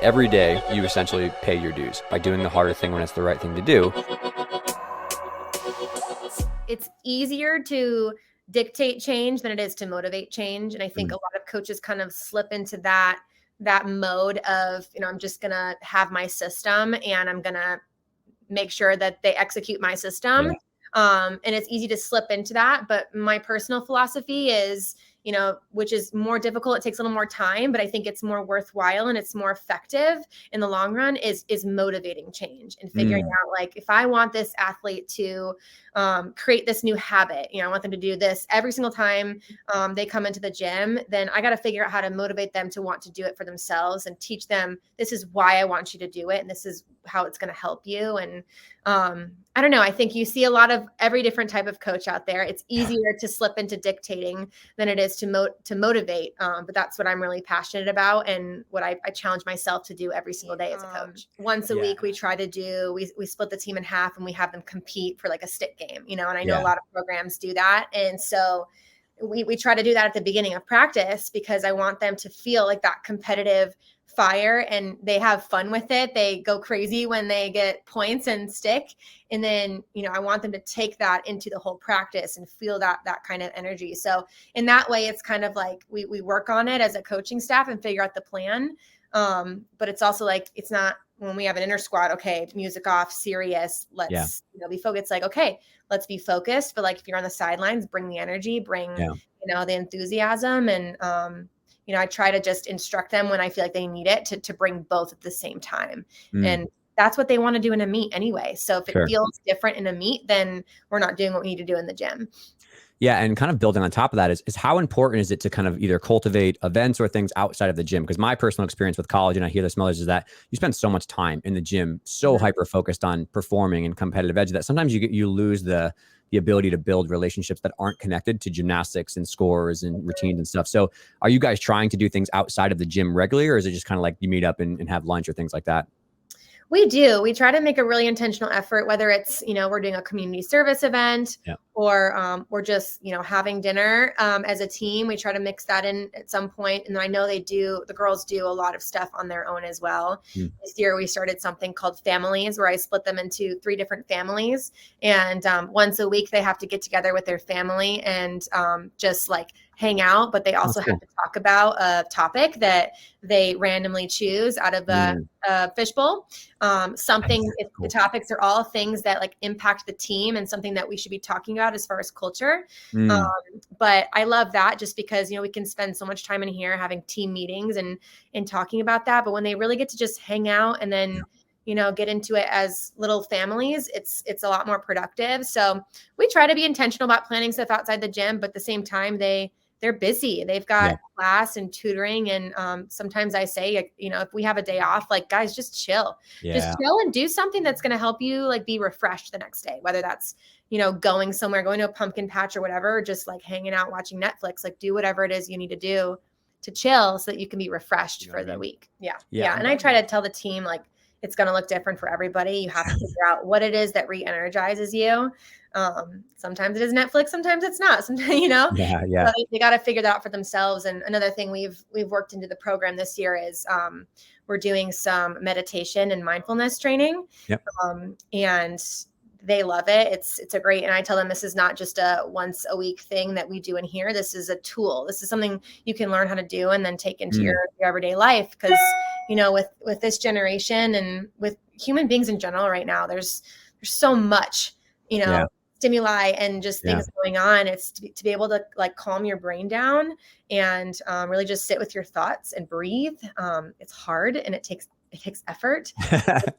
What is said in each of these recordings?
Every day, you essentially pay your dues by doing the harder thing when it's the right thing to do. It's easier to dictate change than it is to motivate change. And I think a lot of coaches kind of slip into that mode of, I'm just going to have my system and I'm going to make sure that they execute my system. And it's easy to slip into that. But my personal philosophy is, which is more difficult. It takes a little more time, but I think it's more worthwhile and it's more effective in the long run is motivating change and figuring out, like, if I want this athlete to create this new habit, I want them to do this every single time they come into the gym, then I got to figure out how to motivate them to want to do it for themselves and teach them, this is why I want you to do it. And this is how it's going to help you. And I don't know. I think you see a lot of every different type of coach out there. It's easier to slip into dictating than it is to motivate. But that's what I'm really passionate about and what I challenge myself to do every single day as a coach. Once a week, we try to do, we split the team in half and we have them compete for like a stick game, and I know a lot of programs do that. And so we try to do that at the beginning of practice because I want them to feel like that competitive fire and they have fun with it. They go crazy when they get points and stick. And then, I want them to take that into the whole practice and feel that kind of energy. So in that way, it's kind of like we work on it as a coaching staff and figure out the plan. But it's also like, it's not when we have an inner squad, okay, music off, serious, let's be focused. Like, okay, let's be focused. But like, if you're on the sidelines, bring the energy, bring, the enthusiasm. And, I try to just instruct them when I feel like they need it to bring both at the same time. And that's what they want to do in a meet anyway. So if it feels different in a meet, then we're not doing what we need to do in the gym. Yeah. And kind of building on top of that is how important is it to kind of either cultivate events or things outside of the gym? Because my personal experience with college, and I hear this from others, is that you spend so much time in the gym, so hyper-focused on performing and competitive edge that sometimes you lose the ability to build relationships that aren't connected to gymnastics and scores and routines and stuff. So are you guys trying to do things outside of the gym regularly, or is it just kind of like you meet up and have lunch or things like that? We do. We try to make a really intentional effort, whether it's, we're doing a community service event or we're just, having dinner as a team. We try to mix that in at some point. And I know the girls do a lot of stuff on their own as well. This year we started something called families, where I split them into 3 different families. And once a week they have to get together with their family and just like hang out, but they also have to talk about a topic that they randomly choose out of a fishbowl. The topics are all things that like impact the team and something that we should be talking about as far as culture. But I love that just because, we can spend so much time in here having team meetings and talking about that. But when they really get to just hang out and then, get into it as little families, it's a lot more productive. So we try to be intentional about planning stuff outside the gym, but at the same time, they're busy. They've got class and tutoring. And sometimes I say, if we have a day off, like, guys, just chill. Just chill and do something that's going to help you like be refreshed the next day, whether that's, going somewhere, going to a pumpkin patch or whatever, or just like hanging out, watching Netflix, like do whatever it is you need to do to chill so that you can be refreshed for the week. Yeah. And I try to tell the team, like, it's going to look different for everybody. You have to figure out what it is that re-energizes you. Sometimes it is Netflix, sometimes it's not. Sometimes, So they got to figure that out for themselves. And another thing we've worked into the program this year is we're doing some meditation and mindfulness training. And they love it. It's a great, and I tell them this is not just a once a week thing that we do in here. This is a tool. This is something you can learn how to do and then take into your everyday life. Because, with this generation and with human beings in general right now, there's so much, stimuli and just things going on. It's to be able to like calm your brain down and really just sit with your thoughts and breathe. It's hard and it takes effort.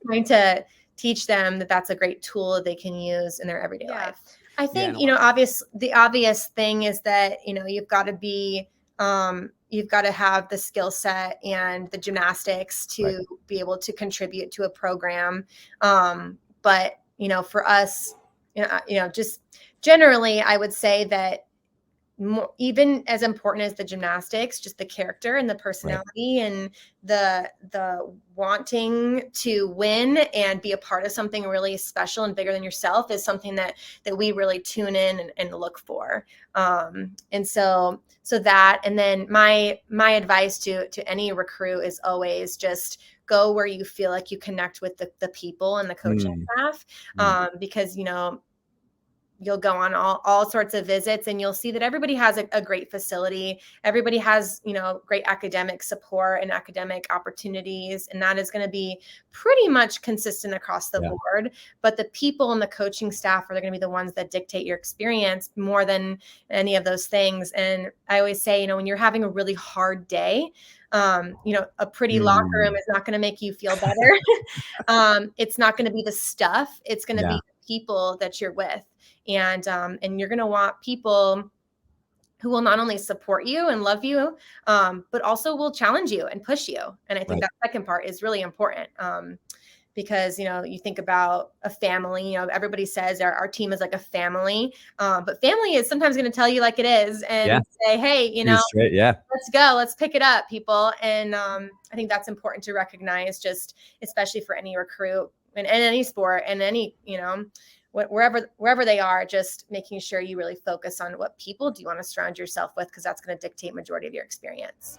Trying to teach them that that's a great tool that they can use in their everyday life. I think, the obvious thing is that, you've got to be, you've got to have the skill set and the gymnastics to be able to contribute to a program. But, for us, just generally, I would say that even as important as the gymnastics, just the character and the personality and the wanting to win and be a part of something really special and bigger than yourself is something that we really tune in and look for. And so that, and then my advice to any recruit is always just go where you feel like you connect with the people and the coaching staff, because, you know, you'll go on all sorts of visits and you'll see that everybody has a great facility. Everybody has, you know, great academic support and academic opportunities. And that is going to be pretty much consistent across the board. But the people and the coaching staff are going to be the ones that dictate your experience more than any of those things. And I always say, you know, when you're having a really hard day, you know, a pretty locker room is not going to make you feel better. It's not going to be the stuff. It's going to be the people that you're with. And you're going to want people who will not only support you and love you, but also will challenge you and push you. And I think that second part is really important, because, you know, you think about a family, you know, everybody says our team is like a family, but family is sometimes going to tell you like it is and say, hey, you know, let's go, let's pick it up, people. And I think that's important to recognize, just especially for any recruit in any sport and any, you know, wherever they are, just making sure you really focus on what people do you want to surround yourself with, because that's going to dictate majority of your experience.